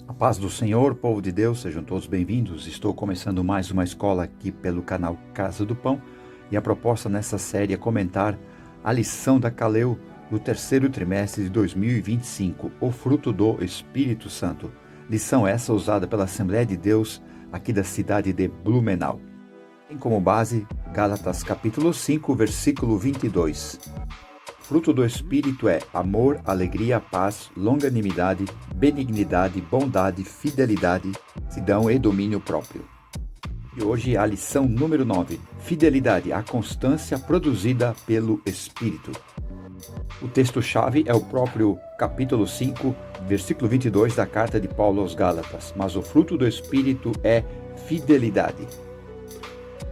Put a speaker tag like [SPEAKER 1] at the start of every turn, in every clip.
[SPEAKER 1] A paz do Senhor, povo de Deus, sejam todos bem-vindos. Estou começando mais uma escola aqui pelo canal Casa do Pão e a proposta nessa série é comentar a lição da Caleu do terceiro trimestre de 2025, o fruto do Espírito Santo. Lição essa usada pela Assembleia de Deus aqui da cidade de Blumenau. Tem como base Gálatas capítulo 5, versículo 22. Fruto do Espírito é amor, alegria, paz, longanimidade, benignidade, bondade, fidelidade, mansidão e domínio próprio. E hoje a lição número 9, fidelidade, a constância produzida pelo Espírito. O texto-chave é o próprio capítulo 5, versículo 22 da carta de Paulo aos Gálatas, mas o fruto do Espírito é fidelidade.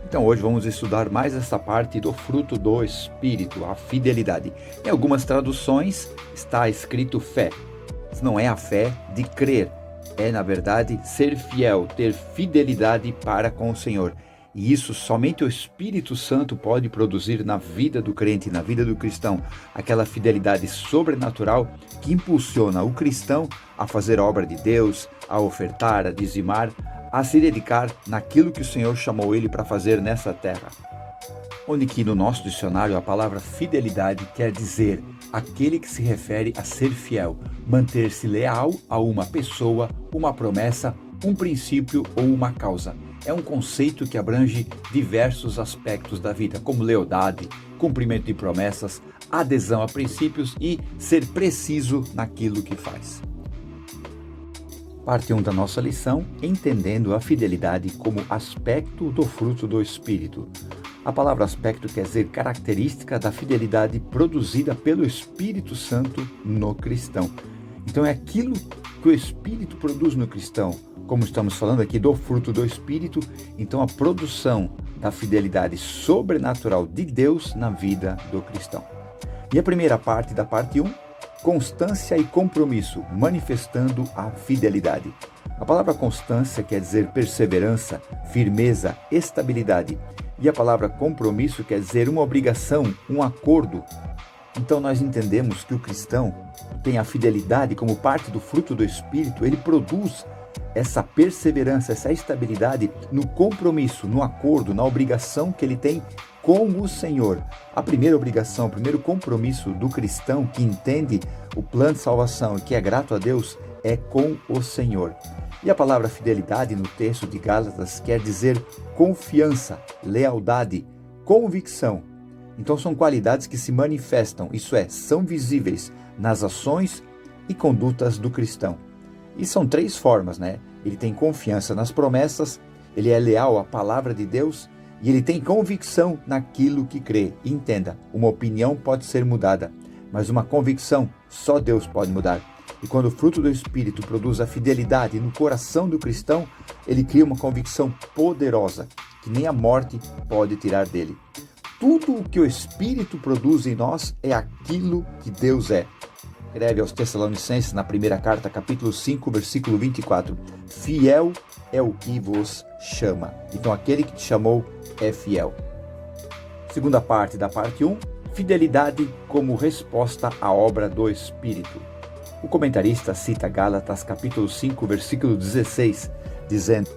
[SPEAKER 1] Então hoje vamos estudar mais essa parte do fruto do Espírito, a fidelidade. Em algumas traduções está escrito fé, mas não é a fé de crer, é na verdade ser fiel, ter fidelidade para com o Senhor. E isso somente o Espírito Santo pode produzir na vida do crente, na vida do cristão, aquela fidelidade sobrenatural que impulsiona o cristão a fazer a obra de Deus, a ofertar, a dizimar, a se dedicar naquilo que o Senhor chamou ele para fazer nessa terra. Onde que no nosso dicionário a palavra fidelidade quer dizer aquele que se refere a ser fiel, manter-se leal a uma pessoa, uma promessa, um princípio ou uma causa. É um conceito que abrange diversos aspectos da vida, como lealdade, cumprimento de promessas, adesão a princípios e ser preciso naquilo que faz. Parte 1 da nossa lição, entendendo a fidelidade como aspecto do fruto do Espírito. A palavra aspecto quer dizer característica da fidelidade produzida pelo Espírito Santo no cristão. Então é aquilo que o Espírito produz no cristão. Como estamos falando aqui do fruto do Espírito, então a produção da fidelidade sobrenatural de Deus na vida do cristão. E a primeira parte da parte 1, constância e compromisso, manifestando a fidelidade. A palavra constância quer dizer perseverança, firmeza, estabilidade. E a palavra compromisso quer dizer uma obrigação, um acordo. Então nós entendemos que o cristão tem a fidelidade como parte do fruto do Espírito, ele produz essa perseverança, essa estabilidade no compromisso, no acordo, na obrigação que ele tem com o Senhor. A primeira obrigação, o primeiro compromisso do cristão que entende o plano de salvação e que é grato a Deus é com o Senhor. E a palavra fidelidade no texto de Gálatas quer dizer confiança, lealdade, convicção. Então são qualidades que se manifestam, isso é, são visíveis nas ações e condutas do cristão. E são três formas, né? Ele tem confiança nas promessas, ele é leal à palavra de Deus e ele tem convicção naquilo que crê. E entenda, uma opinião pode ser mudada, mas uma convicção só Deus pode mudar. E quando o fruto do Espírito produz a fidelidade no coração do cristão, ele cria uma convicção poderosa, que nem a morte pode tirar dele. Tudo o que o Espírito produz em nós é aquilo que Deus é. Escreve aos Tessalonicenses na primeira carta, capítulo 5, versículo 24. Fiel é o que vos chama. Então aquele que te chamou é fiel. Segunda parte da parte 1, fidelidade como resposta à obra do Espírito. O comentarista cita Gálatas capítulo 5, versículo 16, dizendo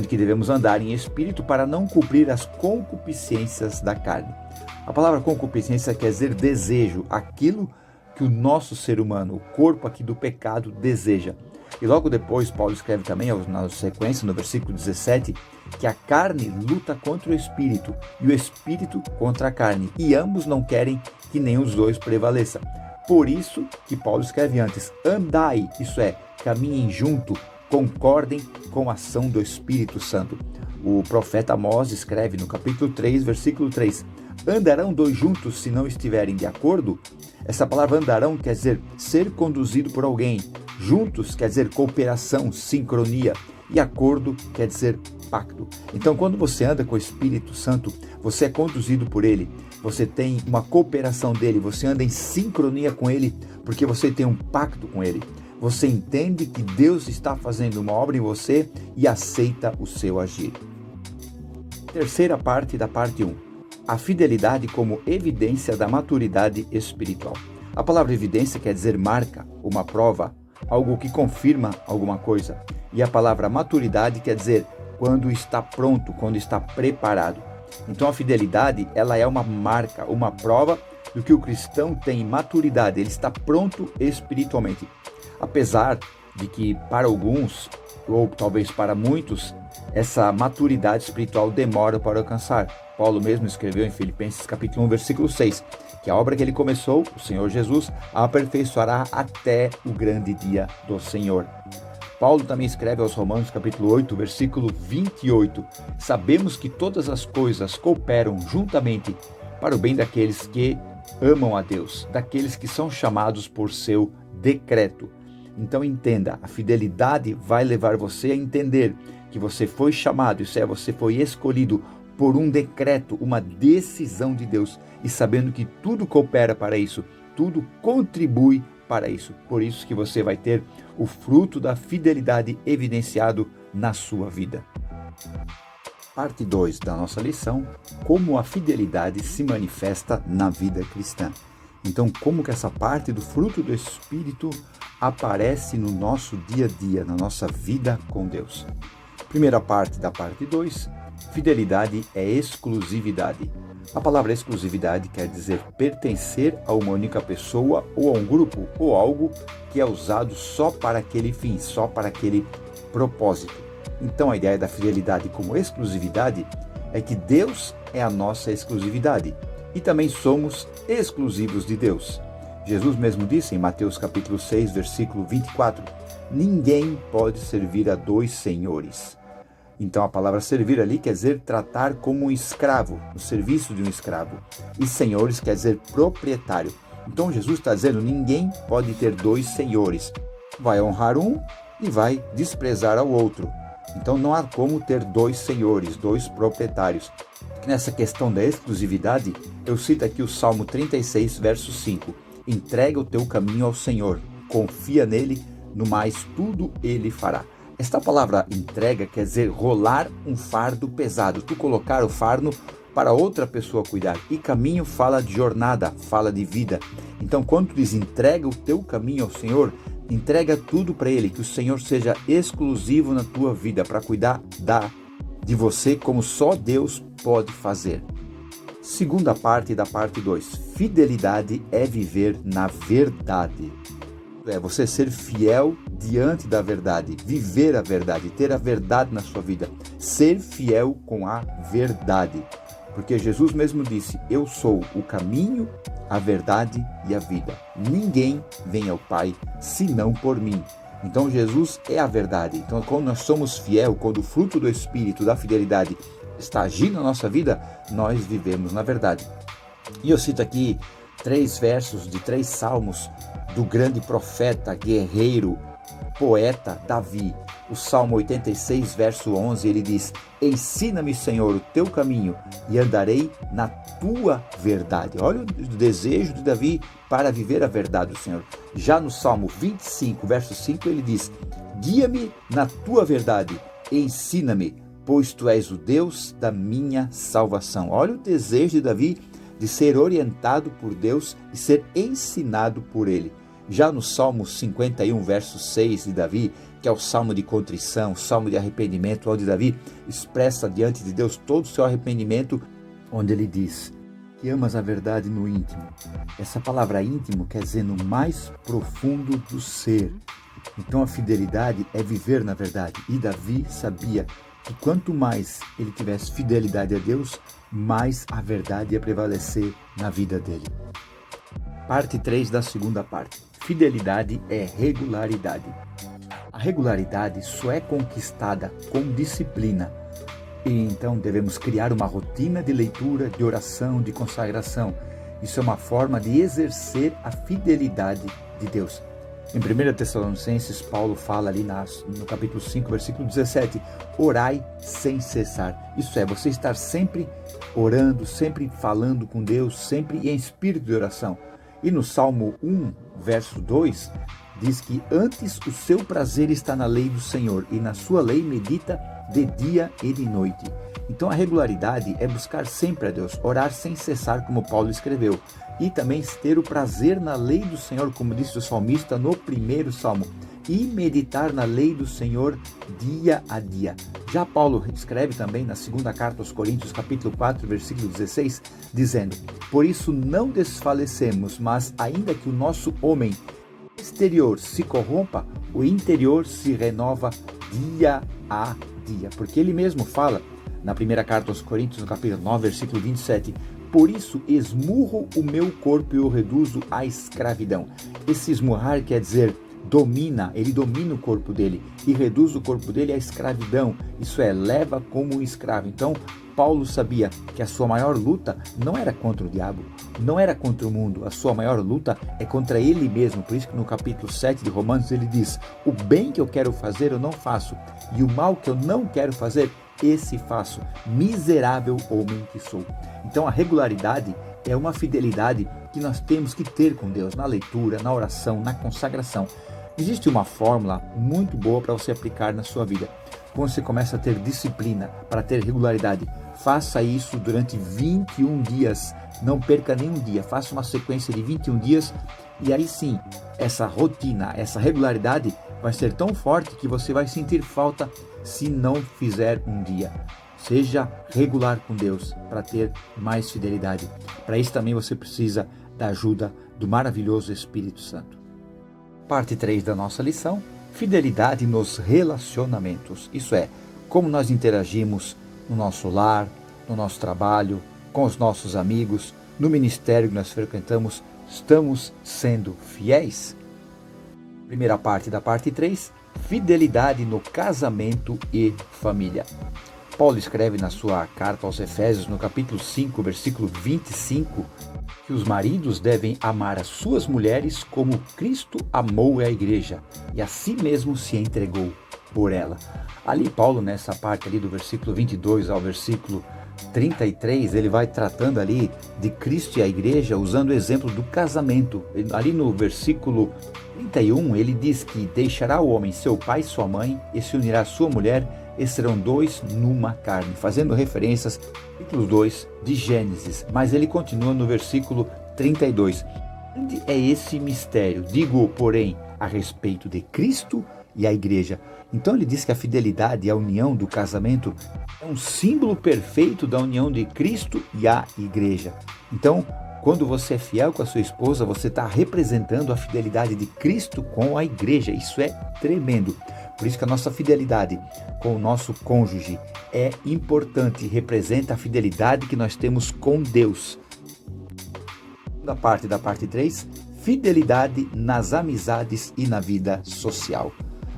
[SPEAKER 1] que devemos andar em espírito para não cumprir as concupiscências da carne. A palavra concupiscência quer dizer desejo, aquilo que o nosso ser humano, o corpo aqui do pecado, deseja. E logo depois, Paulo escreve também, na sequência, no versículo 17, que a carne luta contra o espírito e o espírito contra a carne. E ambos não querem que nenhum dos dois prevaleça. Por isso que Paulo escreve antes, andai, isso é, caminhem junto, concordem com a ação do Espírito Santo. O profeta Amós escreve no capítulo 3, versículo 3, andarão dois juntos se não estiverem de acordo? Essa palavra andarão quer dizer ser conduzido por alguém. Juntos quer dizer cooperação, sincronia. E acordo quer dizer pacto. Então, quando você anda com o Espírito Santo, você é conduzido por ele. Você tem uma cooperação dele. Você anda em sincronia com ele, porque você tem um pacto com ele. Você entende que Deus está fazendo uma obra em você e aceita o seu agir. Terceira parte da parte 1. A fidelidade como evidência da maturidade espiritual. A palavra evidência quer dizer marca, uma prova, algo que confirma alguma coisa. E a palavra maturidade quer dizer quando está pronto, quando está preparado. Então a fidelidade, ela é uma marca, uma prova do que o cristão tem maturidade, ele está pronto espiritualmente. Apesar de que para alguns, ou talvez para muitos, essa maturidade espiritual demora para alcançar. Paulo mesmo escreveu em Filipenses capítulo 1, versículo 6, que a obra que ele começou, o Senhor Jesus, a aperfeiçoará até o grande dia do Senhor. Paulo também escreve aos Romanos capítulo 8, versículo 28, sabemos que todas as coisas cooperam juntamente para o bem daqueles que amam a Deus, daqueles que são chamados por seu decreto. Então entenda, a fidelidade vai levar você a entender que você foi chamado, isso é, você foi escolhido por um decreto, uma decisão de Deus, e sabendo que tudo coopera para isso, tudo contribui para isso. Por isso que você vai ter o fruto da fidelidade evidenciado na sua vida. Parte 2 da nossa lição, como a fidelidade se manifesta na vida cristã. Então, como que essa parte do fruto do Espírito aparece no nosso dia a dia, na nossa vida com Deus. Primeira parte da parte 2, fidelidade é exclusividade. A palavra exclusividade quer dizer pertencer a uma única pessoa ou a um grupo ou algo que é usado só para aquele fim, só para aquele propósito. Então a ideia da fidelidade como exclusividade é que Deus é a nossa exclusividade e também somos exclusivos de Deus. Jesus mesmo disse em Mateus capítulo 6, versículo 24, ninguém pode servir a dois senhores. Então a palavra servir ali quer dizer tratar como um escravo, o serviço de um escravo. E senhores quer dizer proprietário. Então Jesus está dizendo, ninguém pode ter dois senhores. Vai honrar um e vai desprezar ao outro. Então não há como ter dois senhores, dois proprietários. Nessa questão da exclusividade, eu cito aqui o Salmo 36, verso 5. Entrega o teu caminho ao Senhor, confia nele, no mais tudo ele fará. Esta palavra entrega quer dizer rolar um fardo pesado, tu colocar o fardo para outra pessoa cuidar. E caminho fala de jornada, fala de vida. Então quando tu diz entrega o teu caminho ao Senhor, entrega tudo para Ele, que o Senhor seja exclusivo na tua vida, para cuidar de você como só Deus pode fazer. Segunda parte da parte 2, fidelidade é viver na verdade. É você ser fiel diante da verdade, viver a verdade, ter a verdade na sua vida, ser fiel com a verdade. Porque Jesus mesmo disse, eu sou o caminho, a verdade e a vida. Ninguém vem ao Pai senão por mim. Então Jesus é a verdade. Então quando nós somos fiel, quando o fruto do Espírito, da fidelidade, está agindo na nossa vida, nós vivemos na verdade. E eu cito aqui 3 versos de 3 salmos do grande profeta, guerreiro, poeta Davi. O Salmo 86, verso 11, ele diz, ensina-me, Senhor, o teu caminho e andarei na tua verdade. Olha o desejo de Davi para viver a verdade do Senhor. Já no Salmo 25, verso 5, ele diz, guia-me na tua verdade, ensina-me, pois tu és o Deus da minha salvação. Olha o desejo de Davi de ser orientado por Deus e ser ensinado por Ele. Já no Salmo 51, verso 6 de Davi, que é o Salmo de contrição, o Salmo de arrependimento, onde Davi expressa diante de Deus todo o seu arrependimento, onde ele diz que amas a verdade no íntimo. Essa palavra íntimo quer dizer no mais profundo do ser. Então a fidelidade é viver na verdade. E Davi sabia que quanto mais ele tivesse fidelidade a Deus, mais a verdade ia prevalecer na vida dele. Parte 3 da segunda parte. Fidelidade é regularidade. A regularidade só é conquistada com disciplina. E então devemos criar uma rotina de leitura, de oração, de consagração. Isso é uma forma de exercer a fidelidade de Deus. Em 1 Tessalonicenses, Paulo fala ali no capítulo 5, versículo 17, orai sem cessar. Isso é, você estar sempre orando, sempre falando com Deus, sempre em espírito de oração. E no Salmo 1, verso 2, diz que antes o seu prazer está na lei do Senhor e na sua lei medita de dia e de noite. Então a regularidade é buscar sempre a Deus, orar sem cessar, como Paulo escreveu. E também ter o prazer na lei do Senhor, como disse o salmista no primeiro salmo. e meditar na lei do Senhor dia a dia. Já Paulo escreve também na segunda carta aos Coríntios, capítulo 4, versículo 16, dizendo: por isso não desfalecemos, mas ainda que o nosso homem exterior se corrompa, o interior se renova dia a dia. Porque ele mesmo fala na primeira carta aos Coríntios, no capítulo 9, versículo 27, por isso esmurro o meu corpo e o reduzo à escravidão. Esse esmurrar quer dizer ele domina o corpo dele e reduz o corpo dele à escravidão, isso é, leva como um escravo. Então, Paulo sabia que a sua maior luta não era contra o diabo, não era contra o mundo, a sua maior luta é contra ele mesmo. Por isso que no capítulo 7 de Romanos ele diz: o bem que eu quero fazer eu não faço, e o mal que eu não quero fazer, esse faço, miserável homem que sou. Então a regularidade é uma fidelidade que nós temos que ter com Deus, na leitura, na oração, na consagração. Existe uma fórmula muito boa para você aplicar na sua vida. Quando você começa a ter disciplina, para ter regularidade, faça isso durante 21 dias. Não perca nenhum dia. Faça uma sequência de 21 dias e aí sim, essa rotina, essa regularidade vai ser tão forte que você vai sentir falta se não fizer um dia. Seja regular com Deus para ter mais fidelidade. Para isso também você precisa da ajuda do maravilhoso Espírito Santo. Parte 3 da nossa lição: fidelidade nos relacionamentos. Isso é, como nós interagimos no nosso lar, no nosso trabalho, com os nossos amigos, no ministério que nós frequentamos, estamos sendo fiéis? Primeira parte da parte 3, fidelidade no casamento e família. Paulo escreve na sua carta aos Efésios, no capítulo 5, versículo 25, que os maridos devem amar as suas mulheres como Cristo amou a igreja e a si mesmo se entregou por ela. Ali Paulo, nessa parte ali do versículo 22 ao versículo 33, ele vai tratando ali de Cristo e a igreja usando o exemplo do casamento. Ali no versículo 31, ele diz que deixará o homem seu pai e sua mãe e se unirá à sua mulher, e serão dois numa carne, fazendo referências ao capítulo 2 de Gênesis. Mas ele continua no versículo 32. Onde é esse mistério? Digo, porém, a respeito de Cristo e a igreja. Então ele diz que a fidelidade e a união do casamento é um símbolo perfeito da união de Cristo e a igreja. Então, quando você é fiel com a sua esposa, você está representando a fidelidade de Cristo com a igreja. Isso é tremendo. Por isso que a nossa fidelidade com o nosso cônjuge é importante, representa a fidelidade que nós temos com Deus. Da parte 3, fidelidade nas amizades e na vida social.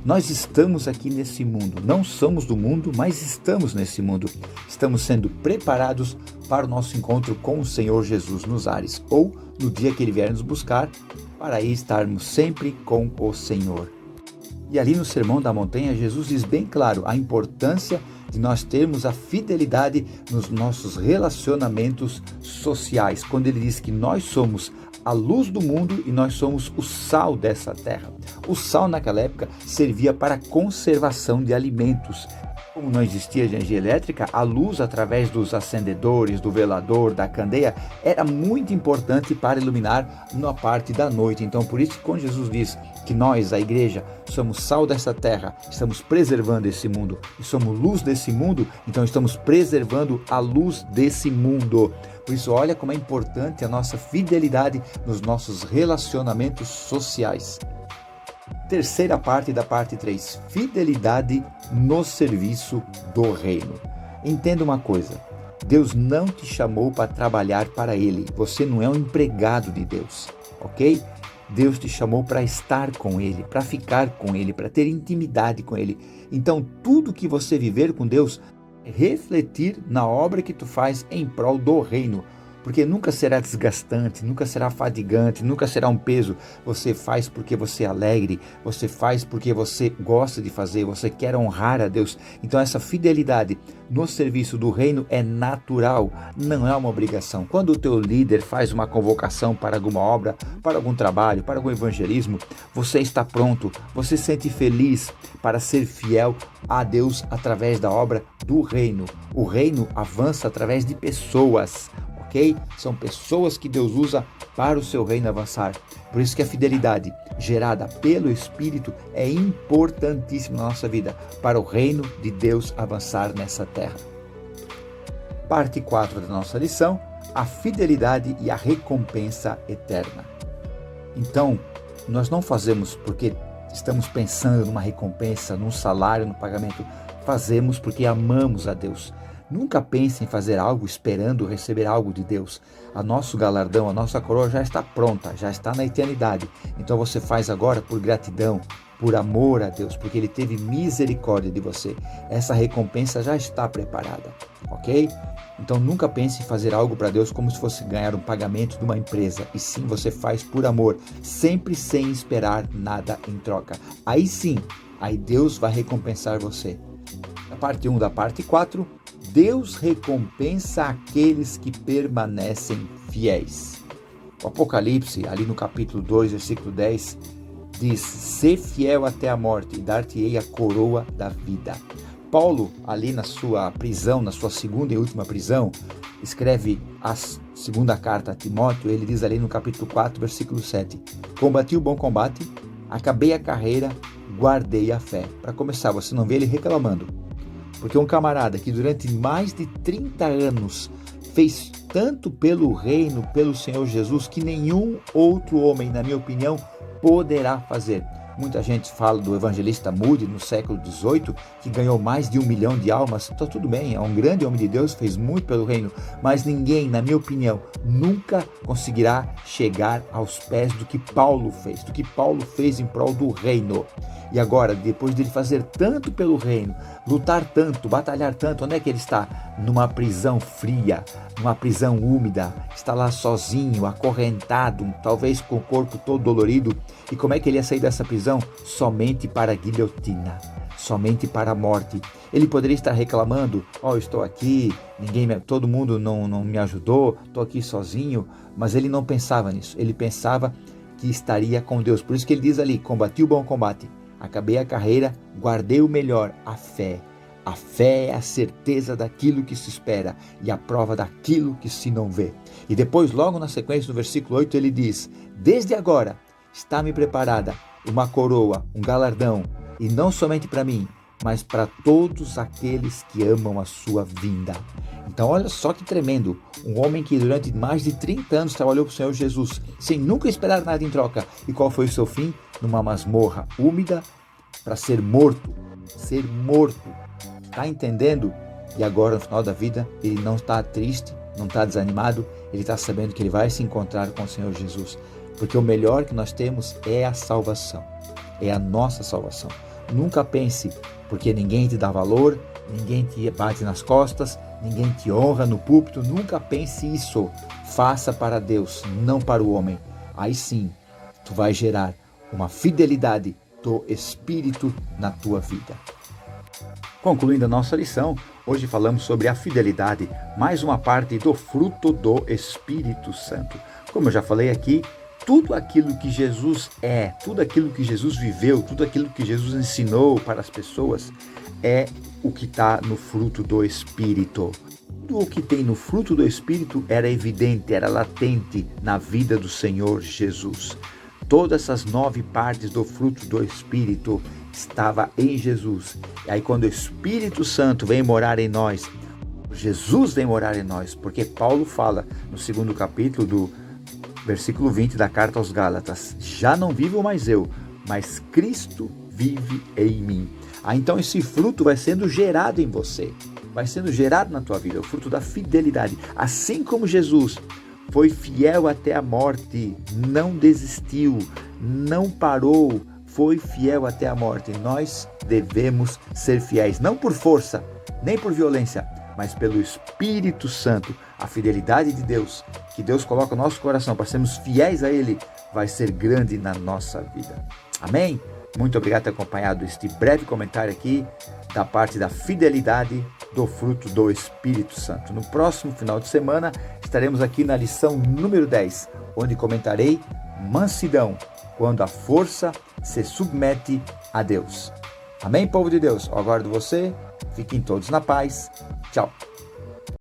[SPEAKER 1] Nós estamos aqui nesse mundo, não somos do mundo, mas estamos nesse mundo. Estamos sendo preparados para o nosso encontro com o Senhor Jesus nos ares, ou no dia que Ele vier nos buscar, para aí estarmos sempre com o Senhor. E ali no Sermão da Montanha, Jesus diz bem claro a importância de nós termos a fidelidade nos nossos relacionamentos sociais, quando Ele diz que nós somos a luz do mundo e nós somos o sal dessa terra. O sal naquela época servia para a conservação de alimentos. Como não existia energia elétrica, a luz através dos acendedores, do velador, da candeia, era muito importante para iluminar na parte da noite. Então, por isso que quando Jesus diz que nós, a igreja, somos sal dessa terra, estamos preservando esse mundo e somos luz desse mundo, então estamos preservando a luz desse mundo. Por isso, olha como é importante a nossa fidelidade nos nossos relacionamentos sociais. Terceira parte da parte 3, fidelidade no serviço do reino. Entenda uma coisa, Deus não te chamou para trabalhar para Ele, você não é um empregado de Deus, ok? Deus te chamou para estar com Ele, para ficar com Ele, para ter intimidade com Ele. Então, tudo que você viver com Deus, refletir na obra que tu faz em prol do reino, porque nunca será desgastante, nunca será fadigante, nunca será um peso. Você faz porque você é alegre, você faz porque você gosta de fazer, você quer honrar a Deus. Então essa fidelidade no serviço do reino é natural, não é uma obrigação. Quando o teu líder faz uma convocação para alguma obra, para algum trabalho, para algum evangelismo, você está pronto, você se sente feliz para ser fiel a Deus através da obra do reino. O reino avança através de pessoas. São pessoas que Deus usa para o seu reino avançar. Por isso que a fidelidade gerada pelo Espírito é importantíssima na nossa vida, para o reino de Deus avançar nessa terra. Parte 4 da nossa lição, a fidelidade e a recompensa eterna. Então, nós não fazemos porque estamos pensando numa recompensa, num salário, no pagamento. Fazemos porque amamos a Deus. Nunca pense em fazer algo esperando receber algo de Deus. O nosso galardão, a nossa coroa já está pronta, já está na eternidade. Então você faz agora por gratidão, por amor a Deus, porque Ele teve misericórdia de você. Essa recompensa já está preparada, ok? Então nunca pense em fazer algo para Deus como se fosse ganhar um pagamento de uma empresa. E sim, você faz por amor, sempre sem esperar nada em troca. Aí sim, aí Deus vai recompensar você. A parte 1 da parte 4, Deus recompensa aqueles que permanecem fiéis. O Apocalipse, ali no capítulo 2, versículo 10, diz: "Sê fiel até a morte e dar-te-ei a coroa da vida." Paulo, ali na sua prisão, na sua segunda e última prisão, escreve a segunda carta a Timóteo. Ele diz ali no capítulo 4, versículo 7, "Combati o bom combate, acabei a carreira, guardei a fé." Para começar, você não vê ele reclamando. Porque um camarada que durante mais de 30 anos fez tanto pelo reino, pelo Senhor Jesus, que nenhum outro homem, na minha opinião, poderá fazer. Muita gente fala do evangelista Moody no século XVIII, que ganhou mais de 1 milhão de almas. Então tudo bem, é um grande homem de Deus, fez muito pelo reino, mas ninguém, na minha opinião, nunca conseguirá chegar aos pés do que Paulo fez em prol do reino. E agora, depois de ele fazer tanto pelo reino, lutar tanto, batalhar tanto, onde é que ele está? Numa prisão fria, numa prisão úmida, está lá sozinho, acorrentado, talvez com o corpo todo dolorido. E como é que ele ia sair dessa prisão? Somente para a guilhotina, somente para a morte. Ele poderia estar reclamando: estou aqui, todo mundo não me ajudou, estou aqui sozinho. Mas ele não pensava nisso, ele pensava que estaria com Deus. Por isso que ele diz ali: "Combati o bom combate, acabei a carreira, guardei o melhor, a fé." A fé é a certeza daquilo que se espera e a prova daquilo que se não vê. E depois, logo na sequência, no versículo 8, ele diz: "Desde agora está-me preparada uma coroa, um galardão, e não somente para mim, mas para todos aqueles que amam a sua vinda." Então olha só que tremendo, um homem que durante mais de 30 anos trabalhou para o Senhor Jesus, sem nunca esperar nada em troca. E qual foi o seu fim? Numa masmorra úmida, para ser morto. Está entendendo? E agora, no final da vida, ele não está triste, não está desanimado, ele está sabendo que ele vai se encontrar com o Senhor Jesus. Porque o melhor que nós temos é a salvação, é a nossa salvação. Nunca pense, porque ninguém te dá valor, ninguém te bate nas costas, ninguém te honra no púlpito, nunca pense isso. Faça para Deus, não para o homem. Aí sim, tu vai gerar uma fidelidade do Espírito na tua vida. Concluindo a nossa lição, hoje falamos sobre a fidelidade, mais uma parte do fruto do Espírito Santo. Como eu já falei aqui, tudo aquilo que Jesus é, tudo aquilo que Jesus viveu, tudo aquilo que Jesus ensinou para as pessoas é o que está no fruto do Espírito. Tudo o que tem no fruto do Espírito era evidente, era latente na vida do Senhor Jesus. Todas essas 9 partes do fruto do Espírito estava em Jesus. E aí quando o Espírito Santo vem morar em nós, Jesus vem morar em nós, porque Paulo fala no 2º capítulo do versículo 20 da carta aos Gálatas: "Já não vivo mais eu, mas Cristo vive em mim." Então esse fruto vai sendo gerado em você, vai sendo gerado na tua vida, o fruto da fidelidade. Assim como Jesus foi fiel até a morte, não desistiu, não parou, foi fiel até a morte. Nós devemos ser fiéis, não por força, nem por violência, mas pelo Espírito Santo. A fidelidade de Deus, que Deus coloca no nosso coração para sermos fiéis a Ele, vai ser grande na nossa vida. Amém? Muito obrigado por ter acompanhado este breve comentário aqui da parte da fidelidade do fruto do Espírito Santo. No próximo final de semana estaremos aqui na lição número 10, onde comentarei mansidão, quando a força se submete a Deus. Amém, povo de Deus? Eu aguardo você. Fiquem todos na paz. Tchau.